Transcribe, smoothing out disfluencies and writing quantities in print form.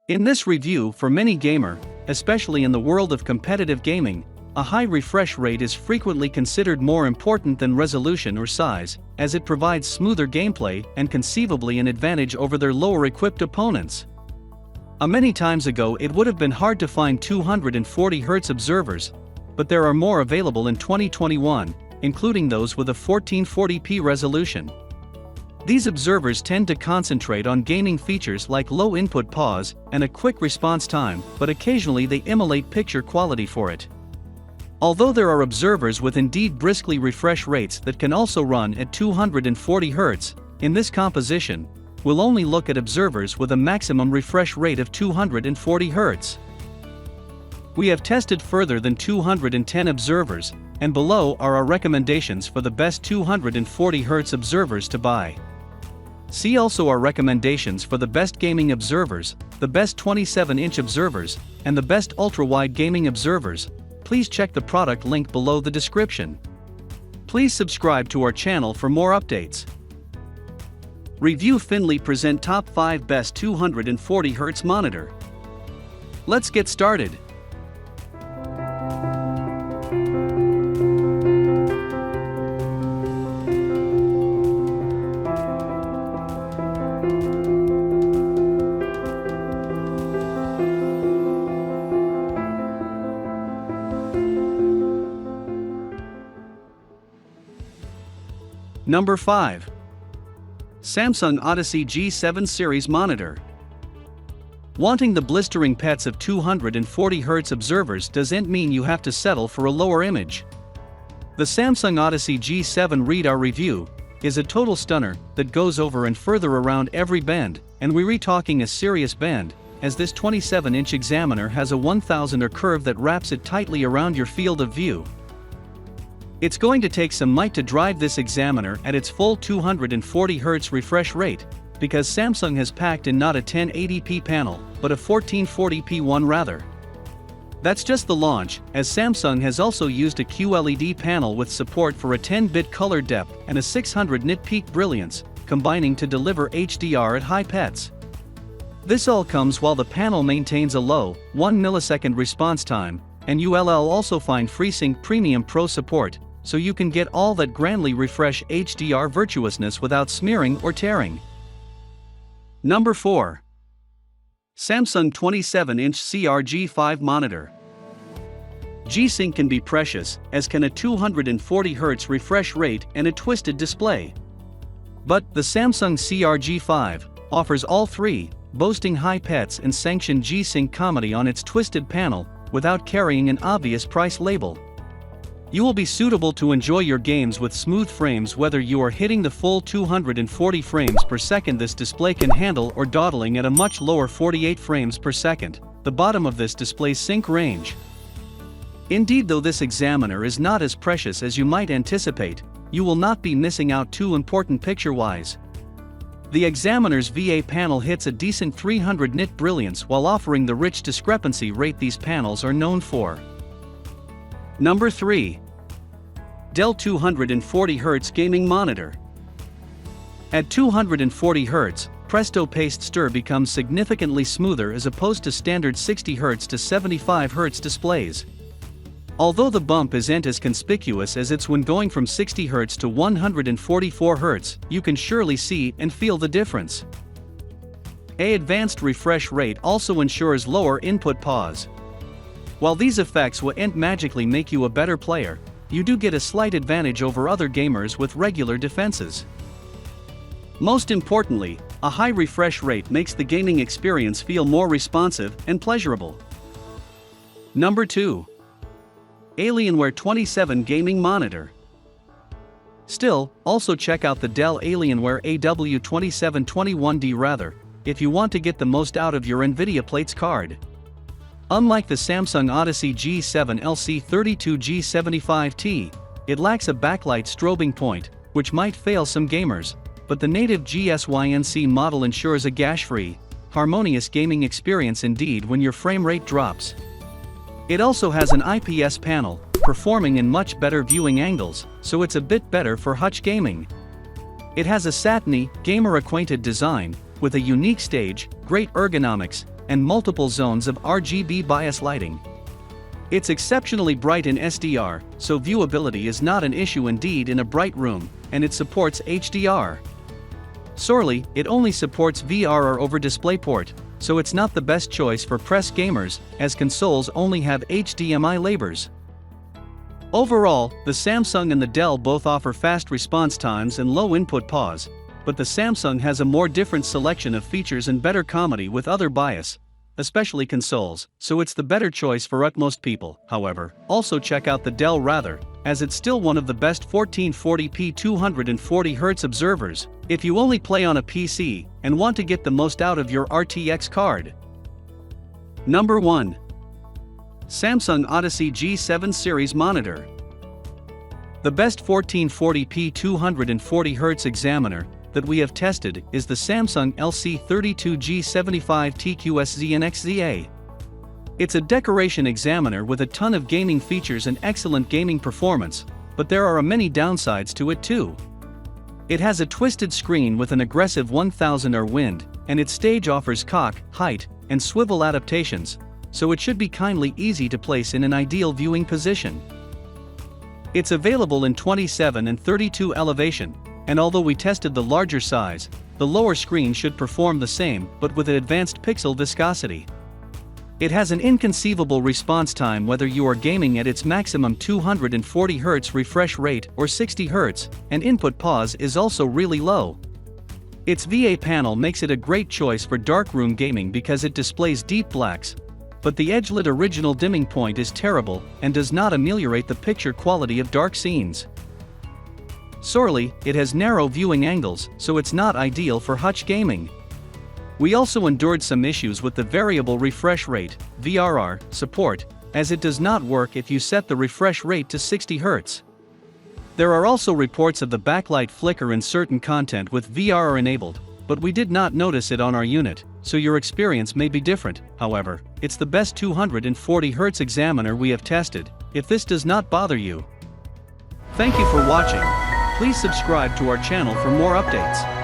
In this review, for many gamer, especially in the world of competitive gaming, a high refresh rate is frequently considered more important than resolution or size, as it provides smoother gameplay and conceivably an advantage over their lower-equipped opponents. Many times ago it would have been hard to find 240Hz observers, but there are more available in 2021, including those with a 1440p resolution. These observers tend to concentrate on gaming features like low input pause and a quick response time, but occasionally they emulate picture quality for it. Although there are observers with indeed briskly refresh rates that can also run at 240Hz, in this composition, we'll only look at observers with a maximum refresh rate of 240Hz. We have tested further than 210 observers, and below are our recommendations for the best 240Hz observers to buy. See also our recommendations for the best gaming observers, the best 27-inch observers, and the best ultra-wide gaming observers. Please check the product link below the description. Please subscribe to our channel for more updates. Reviewfindly present top 5 best 240Hz monitor. Let's get started. Number 5. Samsung Odyssey G7 series monitor. Wanting the blistering pets of 240Hz observers doesn't mean you have to settle for a lower image. The Samsung Odyssey G7 read our review is a total stunner that goes over and further around every bend, and we're talking a serious bend, as this 27-inch examiner has a 1000er curve that wraps it tightly around your field of view. It's going to take some might to drive this examiner at its full 240Hz refresh rate, because Samsung has packed in not a 1080p panel, but a 1440p one rather. That's just the launch, as Samsung has also used a QLED panel with support for a 10-bit color depth and a 600 nit peak brilliance, combining to deliver HDR at high pets. This all comes while the panel maintains a low, 1 millisecond response time, and you'll also find FreeSync Premium Pro support, so you can get all that grandly refresh HDR virtuousness without smearing or tearing. Number 4. Samsung 27-inch CRG5 monitor. G-Sync can be precious, as can a 240Hz refresh rate and a twisted display. But the Samsung CRG5 offers all three, boasting high pets and sanctioned G-Sync comedy on its twisted panel, without carrying an obvious price label. You will be suitable to enjoy your games with smooth frames whether you are hitting the full 240 frames per second this display can handle or dawdling at a much lower 48 frames per second, the bottom of this display's sync range. Indeed, though this examiner is not as precious as you might anticipate, you will not be missing out too important picture-wise. The examiner's VA panel hits a decent 300 nit brilliance while offering the rich discrepancy rate these panels are known for. Number 3. Dell 240Hz gaming monitor. At 240Hz, Presto Paste Stir becomes significantly smoother as opposed to standard 60Hz to 75Hz displays. Although the bump isn't as conspicuous as it's when going from 60Hz to 144Hz, you can surely see and feel the difference. An advanced refresh rate also ensures lower input pause. While these effects won't magically make you a better player, you do get a slight advantage over other gamers with regular defenses. Most importantly, a high refresh rate makes the gaming experience feel more responsive and pleasurable. Number 2. Alienware 27 gaming monitor. Still, also check out the Dell Alienware AW2721D rather, if you want to get the most out of your NVIDIA plates card. Unlike the Samsung Odyssey G7 LC32G75T, it lacks a backlight strobing point, which might fail some gamers, but the native GSYNC model ensures a gash-free, harmonious gaming experience indeed when your frame rate drops. It also has an IPS panel, performing in much better viewing angles, so it's a bit better for hutch gaming. It has a satiny, gamer-acquainted design, with a unique stage, great ergonomics, and multiple zones of RGB bias lighting. It's exceptionally bright in SDR, so viewability is not an issue indeed in a bright room, and it supports HDR. Sorely, it only supports VRR over DisplayPort, so it's not the best choice for press gamers, as consoles only have HDMI labels. Overall, the Samsung and the Dell both offer fast response times and low input pause, but the Samsung has a more different selection of features and better comedy with other bias, especially consoles, so it's the better choice for utmost people. However, also check out the Dell rather, as it's still one of the best 1440p 240Hz observers, if you only play on a PC and want to get the most out of your RTX card. Number 1. Samsung Odyssey G7 series monitor. The best 1440p 240Hz examiner that we have tested is the Samsung LC32G75 TQSZNXZA. It's a decoration examiner with a ton of gaming features and excellent gaming performance, but there are many downsides to it too. It has a twisted screen with an aggressive 1000R wind, and its stage offers cock, height, and swivel adaptations, so it should be kindly easy to place in an ideal viewing position. It's available in 27 and 32 elevation, and although we tested the larger size, the lower screen should perform the same but with an advanced pixel viscosity. It has an inconceivable response time whether you are gaming at its maximum 240Hz refresh rate or 60Hz, and input pause is also really low. Its VA panel makes it a great choice for darkroom gaming because it displays deep blacks, but the edge-lit original dimming point is terrible and does not ameliorate the picture quality of dark scenes. Sorely, it has narrow viewing angles, so it's not ideal for hutch gaming. We also endured some issues with the variable refresh rate (VRR) support, as it does not work if you set the refresh rate to 60 Hz. There are also reports of the backlight flicker in certain content with VRR enabled, but we did not notice it on our unit, so your experience may be different. However, it's the best 240Hz examiner we have tested, if this does not bother you. Thank you for watching. Please subscribe to our channel for more updates.